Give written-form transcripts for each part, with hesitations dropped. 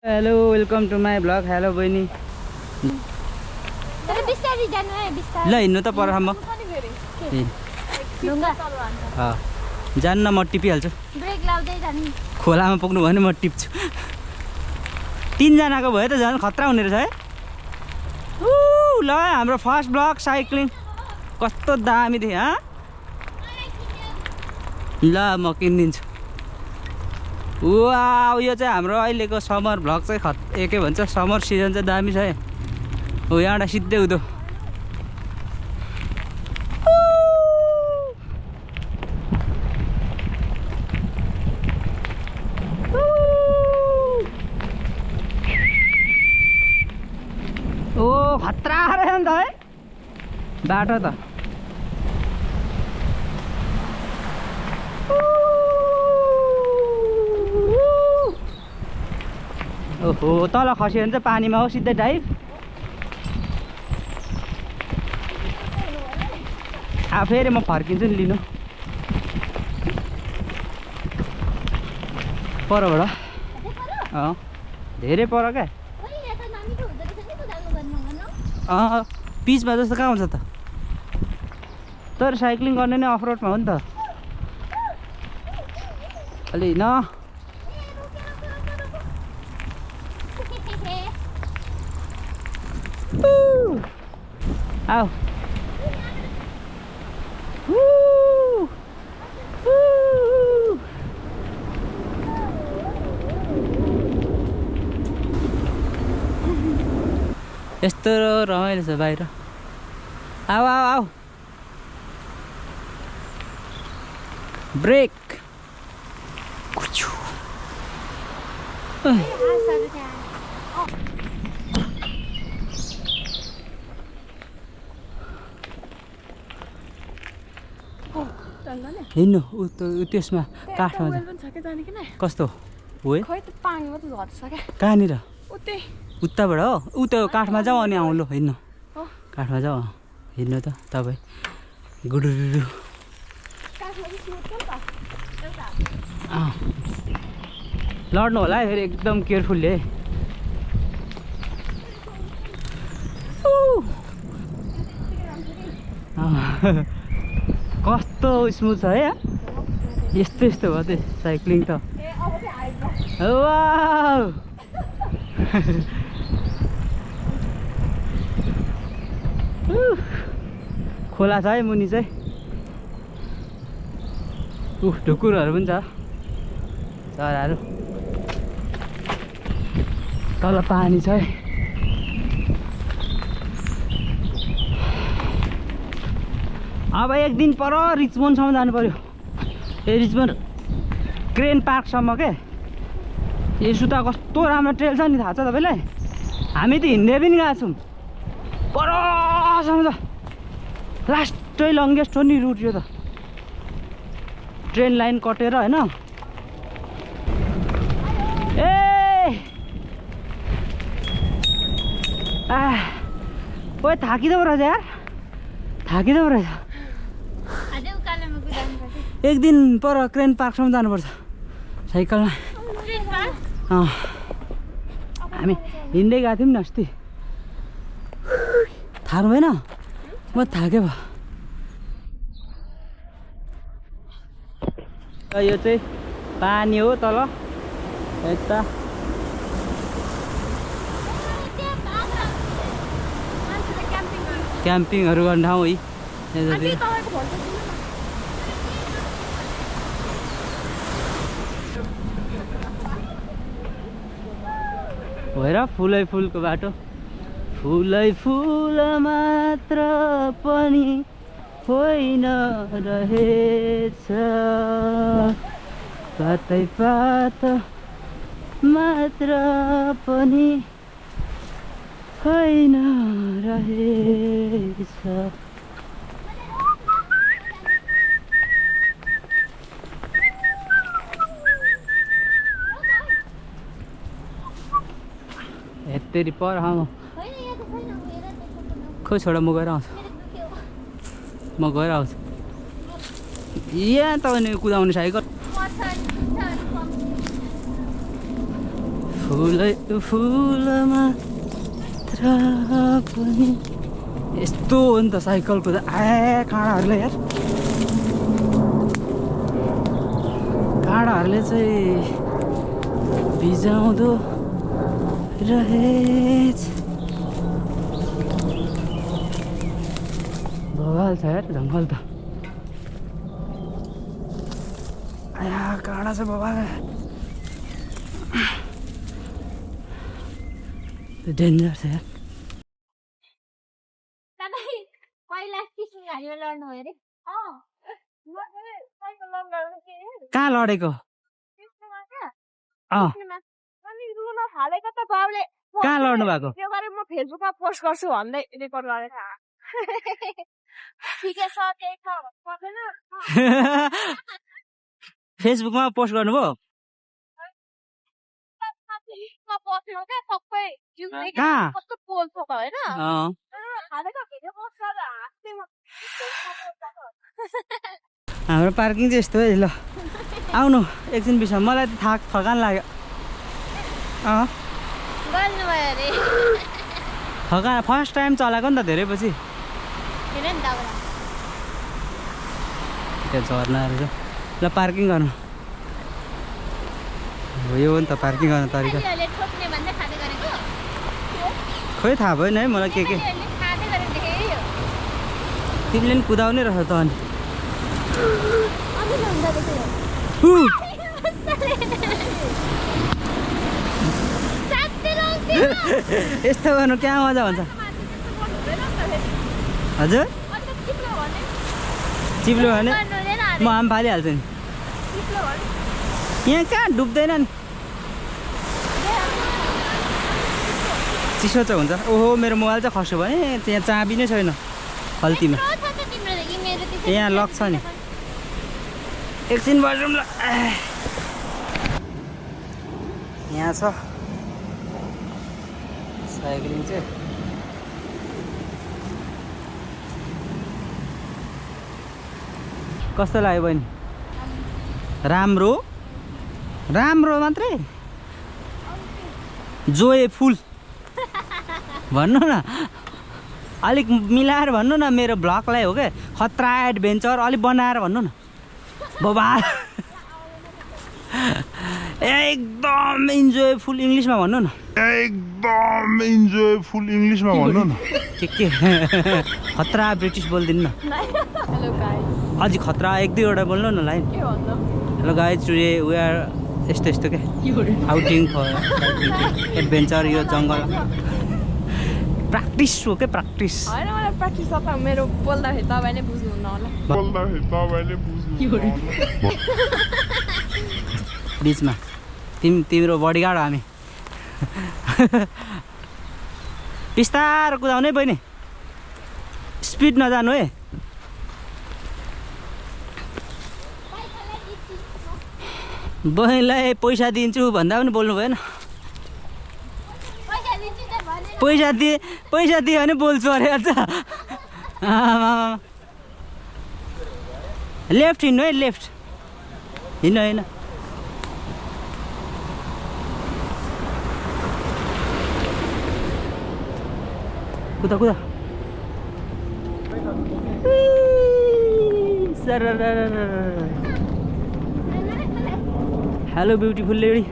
Hello welcome to my blog. Hello बहिनी। ल हिँड्नु त परसम्म जान्न, म टिपिहाल्छु। खोलामा पुग्नु भयो भने म टिप्छु। 3 जनाको भयो त झन् खतरा हुने रहेछ है। ल हाम्रो फर्स्ट ब्लग साइक्लिङ कस्तो दामी थियो। ल म किनिदिन्छु। वाउ, यो चाहिँ हाम्रो अहिलेको समर भ्लग चाहिँ के भन्छ, समर सिजन चाहिँ दामी छ है। हो यहाँबाट सिधै उदो ओ खतरा रहेछ नि त है बाटो त। ओहो तल खस्यो भने चाहिँ पानीमा हो सिधै डाइभ। फेरि म फर्किन्छु नि लिनु परबाट। धेरै पर क्या। पिचमा जस्तो कहाँ हुन्छ त, तर साइक्लिङ गर्ने नै अफरोडमा हो नि त। अलि न आऊ यस्तो रमाइलो छ बाहिर। आऊ आऊ आऊ ब्रेक। हिँड्नु त्यसमा काठमा कस्तो हो कहाँनिर उताबाट हो। त्यो काठमा जाऊ अनि आउनु हिँड्नु। काठमा जाऊ हिँड्नु त तपाईँ। गुडुरु लड्नु होला है फेरि एकदम केयरफुल्ली है। कस्तो स्मुथ छ है। यस्तो यस्तो भयो त्यो साइक्लिङ त। वाउ खोला छ है मुनि चाहिँ। ढुकुरहरू पनि छ, चराहरू। तल पानी छ है। अब एक दिन पर रिचमोन्डसम्म जानु पर्यो। ए रिचमोन्ड क्रेन पार्कसम्म के। यसो त कस्तो राम्रो ट्रेल छ नि, थाहा छ तपाईँलाई। हामी त हिँड्दै पनि गएको छौँ परसम्म। त लास्टै लङ्गेस्ट हो नि रुट यो त, ट्रेन लाइन कटेर होइन। ए ओए थाकिँदो रहेछ यार, थाकिँदो रहेछ। एक दिन पर क्रेन पार्कसम्म जानुपर्छ साइकलमा। हामी हिँड्दै गएको थियौँ नि अस्ति। थाहा भएन, म थाकेँ भयो। यो चाहिँ पानी हो तल यता। क्याम्पिङहरू गर्ने ठाउँ है। भएर फुलै फुलको बाटो। फुलै फुल मात्र पनि होइन रहेछ, पातै पात मात्र पनि होइन रहेछ। यत्तेरी पर खोइ छोडा, म गएर आउँछु। म गएर आउँछु। यहाँ तपाईँले कुदाउने साइकल। फुलै फुल मात्र पनि यस्तो हो नि त साइकलको त काँडाहरूले यार काँडाहरूले चाहिँ भिजाउँदो रहेछ बवाल छ यार जङ्गल त काँडा छ बवाल डेन्जर छ यार कहाँ लडेको कहाँ लड्नु भएको त्यो बारे म फेसबुकमा पोस्ट गर्छु भन्दै रेकर्ड गरेर ठिकै छ त्यही छ पर्दैन फेसबुकमा पोस्ट गर्नुभयो कस्तो पोल्छ त होइन हाम्रो पार्किङ चाहिँ यस्तो है ल आउनु एकछिन बिचमा मलाई त थकान लाग्यो थकान फर्स्ट टाइम चलाएको नि त धेरै पछि त्यो झर्नाहरू छ ल पार्किङ गर्नु हो यो हो नि त पार्किङ गर्ने तरिका खोइ थाहा भएन है मलाई के तिमीले नि कुदाउने रहेछ त अनि यस्तो गर्नु क्या मजा हुन्छ हजुर चिप्लो भने म आम फालिहाल्छु नि यहाँ कहाँ डुब्दैन नि चिसो चाहिँ हुन्छ ओहो मेरो मोबाइल चाहिँ खस्यो भने त्यहाँ चाबी नै छैन खल्तीमा यहाँ लक छ नि एकछिन बसौँ ल यहाँ छ साइक्लिङ चाहिँ कस्तो लाग्यो बहिनी राम्रो राम्रो मात्रै जोयफुल भन्नु न अलिक मिलाएर भन्नु न मेरो ब्लगलाई हो क्या खतरा एडभेन्चर अलिक बनाएर भन्नु न बबाल एकदम इन्जोयफुल इङ्ग्लिसमा भन्नु न एकदम इन्जोयफुल इङ्ग्लिसमा भन्नु न के खतरा ब्रिटिस बोलिदिनु न अझै खतरा एक दुईवटा बोल्नु न line hello guys today we are यस्तो यस्तो क्या आउटिङ फर एडभेन्चर यो जङ्गल प्र्याक्टिस हो क्या प्र्याक्टिस होइन मलाई प्र्याक्टिस त मेरो बोल्दाखेरि तपाईँले बुझ्नुहुन्न होला बिचमा तिम्रो बडीगार्ड हो हामी बिस्तारो कुदाउने बहिनी स्पिड नजानु है बहिनीलाई पैसा दिन्छु भन्दा पनि बोल्नु भएन पैसा दिए भने बोल्छु अरे अझ लेफ्ट हिँड्नु है लेफ्ट हिँड्नु होइन कुदा कुदा हेलो ब्युटिफुल लेडी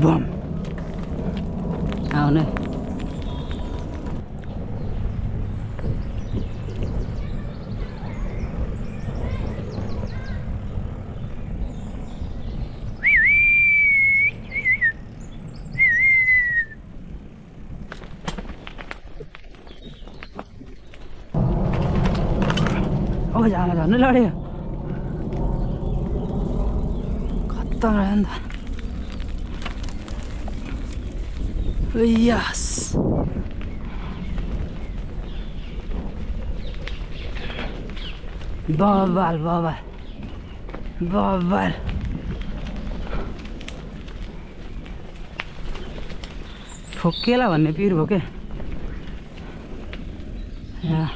बम आउने ओ झन् लड्यो खत्तम रह्यो नि त यस बबाल बबाल बबाल ठोकेला भन्ने पिर भयो क्या यहाँ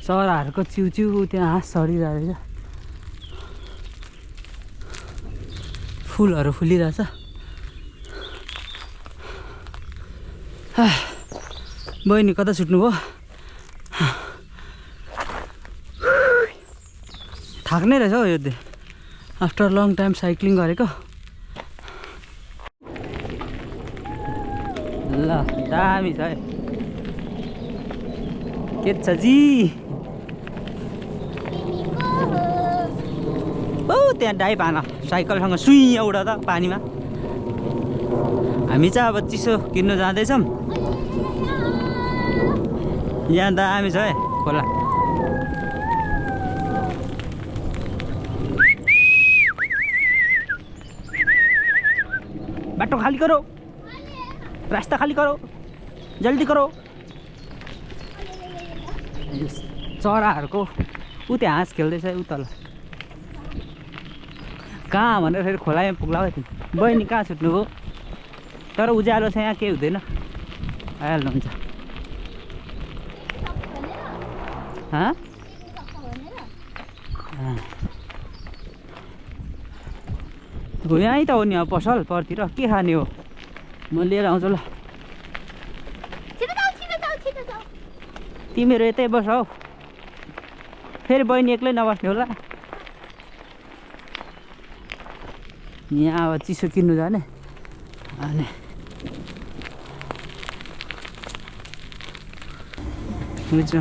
चराहरूको चिउचिउ त्यहाँ हाँस चढिरहेको रहेछ फुलहरू फुलिरहेछ बहिनी कता छुट्नुभयो थाक्ने रहेछ हौ यो आफ्टर लङ टाइम साइक्लिङ गरेको ल दामी छ है के छ जी ओ त्यहाँ डाइभ हान साइकलसँग सुइँ उडा त पानीमा हामी चाहिँ अब चिसो किन्नु जाँदैछौँ यहाँ दामी छ है खोला बाटो खाली करो रास्ता खाली करो जल्दी करो चराहरूको ऊ त्यहाँ हाँस खेल्दैछ उ तल कहाँ भनेर फेरि खोलामा पुग्ला हौ बहिनी कहाँ छुट्नुभयो तर उज्यालो छ यहाँ केही हुँदैन आइहाल्नुहुन्छ यहीँ त हो नि अब पसल परतिर के खाने हो म लिएर आउँछु ल तिमीहरू यतै बस हौ फेरि बहिनी एक्लै नबस्ने होला यहाँ अब चिसो किन्नु जाने अनि हुन्छ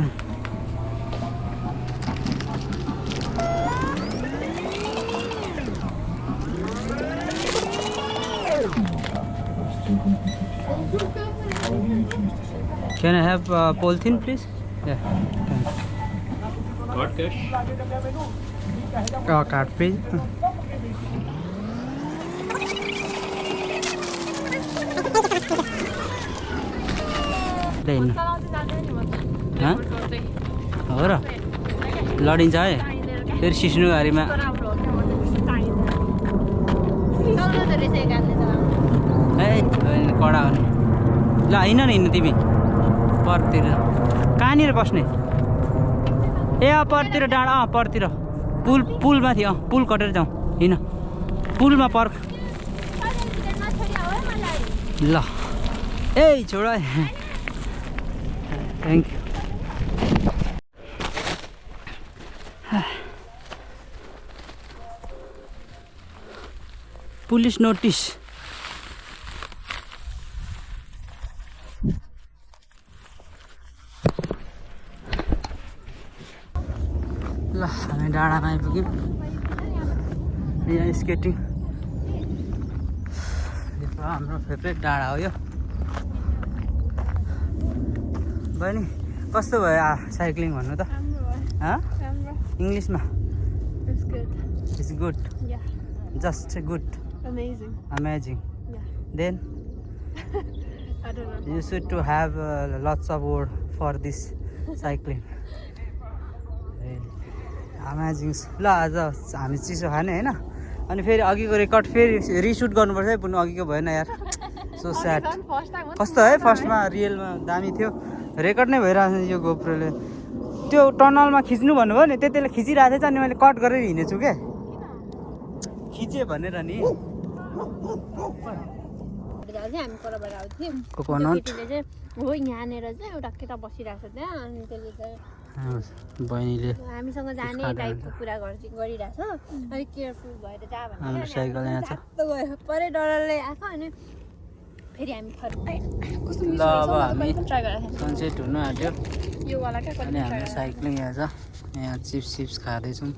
Can I have polythene, please? Yeah. What cash? Card, please. Then. Huh? हो र लडिन्छ है फेरि सिस्नु घारीमा ए कडा हो नि ल हिँड न हिँड्नु तिमी परतिर कहाँनिर बस्ने ए परतिर डाँडा परतिर पुलमाथि पुल कटेर जाउँ हिँड पुलमा पर्ख ल ए छोडा थ्याङ्क यू पुलिस नोटिस ल हामी डाँडामा आइपुग्यौँ यहाँ स्केटिङ हाम्रो फेभरेट डाँडा हो यो बहिनी कस्तो भयो साइक्लिङ भन्नु त इङ्ग्लिसमा it's good just good amazing then I don't know. you should to have lots of word for this cycling amazing ल आज हामी चिसो खाने हैन अनि फेरि अघिको रेकर्ड फेरि रिसुट गर्नुपर्छ है पुग्नु अघिको भएन यार सो स्याड कस्तो है फर्स्टमा रियलमा दामी थियो रेकर्ड नै भइरहेको छ यो गोप्रोले त्यो टनलमा खिच्नु भन्नुभयो नि त्यतिले खिचिरहेको थिएछ अनि मैले कट गरेर हिँडेछु के खिचे भनेर नि कोकोनट हो यहाँनिर चाहिँ एउटा केटा बसिरहेको छ त्यहाँ अनि त्यसले चाहिँ बहिनीले हामीसँग जाने टाइपको कुरा गरिरहेछ अलिक केयरफुल भएर जा भनेर हाम्रो साइकल यहाँ छ परै डरले आएको अनि फेरि हामी ल अब हामी सनसेट हुनु आँट्यो यो वाला क्या अनि हाम्रो साइक्लिङ यहाँ छ यहाँ चिप्स खाँदैछौँ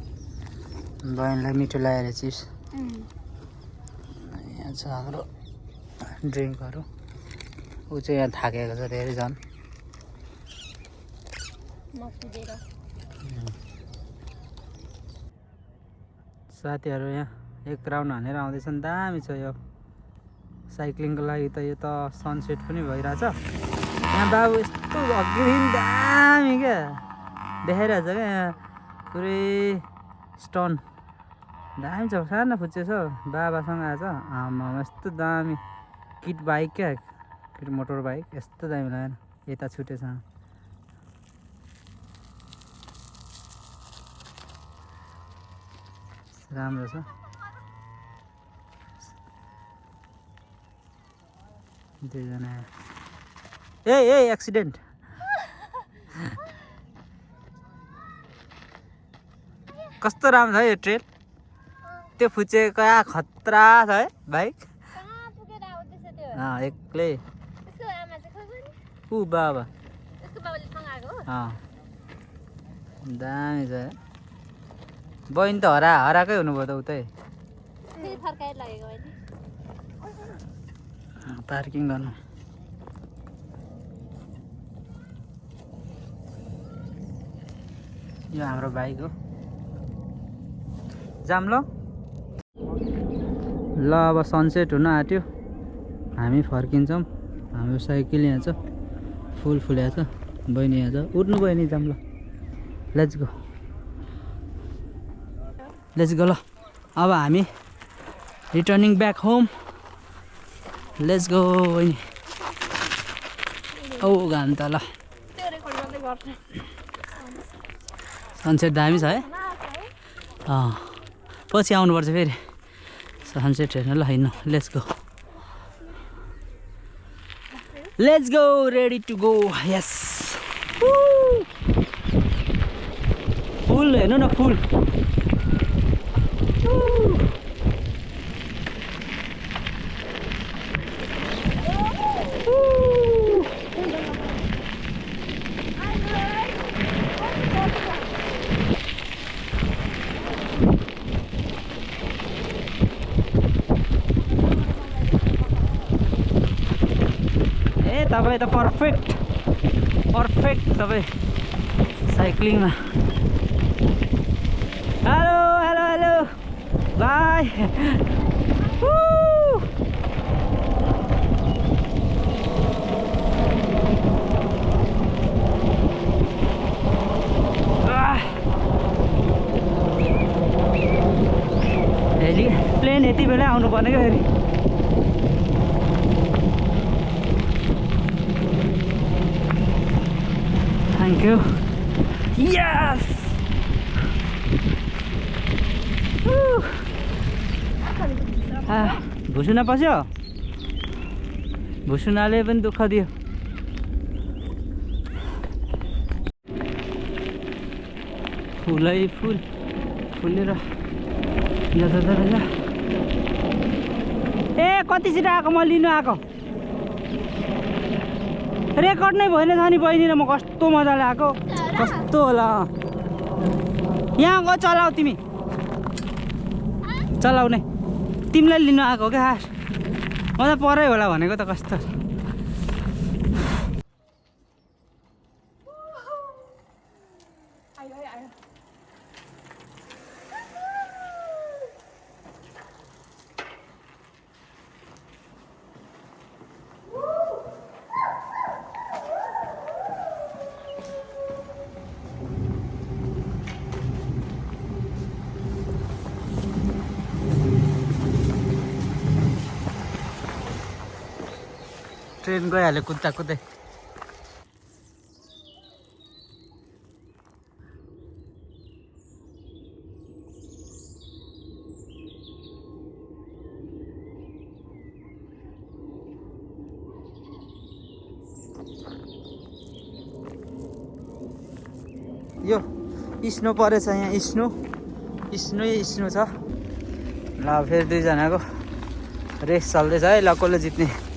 बहिनीलाई मिठो लागेर चिप्स यहाँ छ हाम्रो ड्रिङ्कहरू ऊ चाहिँ यहाँ थाकेको छ धेरै झन् साथीहरू यहाँ एक राउन्ड हानेर आउँदैछन् दामी छ यो साइक्लिङको लागि त यो त सनसेट पनि भइरहेछ यहाँ बाबु यस्तो अघिदेखि दामी क्या देखाइरहेछ क्या यहाँ पुरै स्टोन दामी छ सानो फुच्चे छ बाबासँग आएछ आमा यस्तो दामी किट बाइक क्या किट मोटर बाइक यस्तो दामी लागेन यता छुटेछ राम्रो छ दुईजना ए एक्सिडेन्ट कस्तो राम्रो छ यो ट्रेल त्यो फुचेको खतरा छ है बाइक कहाँ पुगेर आउँदैछ त्यो एक्लै त्यसको आमा चाहिँ खोइ गयो ऊ बाबा त्यसको बाबाले सँगाएको हो दामी छ बहिनी त हराएकै हुनुभयो त उतै फेरि फर्काएर लगेको मैले पार्किङ गर्नु यो हाम्रो बाइक हो जाम ल अब सनसेट हुन आँट्यो हामी फर्किन्छौँ हाम्रो साइकल यहाँ छ फुल फुल्या छ बहिनी यहाँ छ उठ्नु बहिनी जाम ल लेट्स गो ल अब हामी returning back home let's go बहिनी औ घाम त ल त्यो रेकर्ड गर्दै गर्छ सनसेट दामी छ है पछि आउनुपर्छ फेरि सनसेट हेर्नु ल हिँड्नु let's go ready to go yes फुल हेर्नु न फुल तपाईँ त पर्फेक्ट तपाईँ साइक्लिङमा हेलो बाई प्लेन यति बेला आउनु पर्ने क्या फेरि Thank you. Yes! भुसुना पस्यो भुसुनाले पनि दुःख दियो फुलै फुलेर ए कति छिटो आएको म लिनु आएको रेकर्ड नै भएन छ नि बहिनी र म कस्तो मजाले आएको कस्तो होला यहाँ गयो चलाऊ तिमी चलाउने तिमीलाई लिनु आएको क्या खास म त परै होला भनेको त कस्तो ट्रेन गइहाल्यो कुद्दा कुद्दै यो स्नो परेछ यहाँ स्नो छ ल फेरि दुईजनाको रेस चल्दैछ है ल कसले जित्ने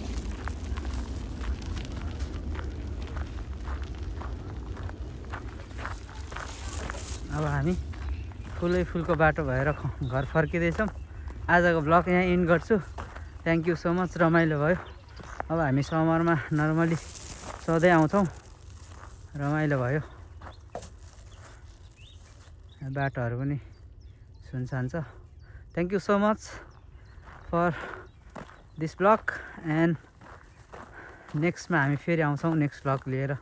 अब हामी फुलको बाटो भएर घर फर्किँदैछौँ आजको ब्लग यहाँ इन्ड गर्छु थ्याङ्क यू सो मच रमाइलो भयो अब हामी समरमा नर्मली सधैँ आउँछौँ रमाइलो भयो बाटोहरू पनि सुनसान छ thank you so much for this blog and नेक्स्टमा हामी फेरि आउँछौँ नेक्स्ट ब्लग लिएर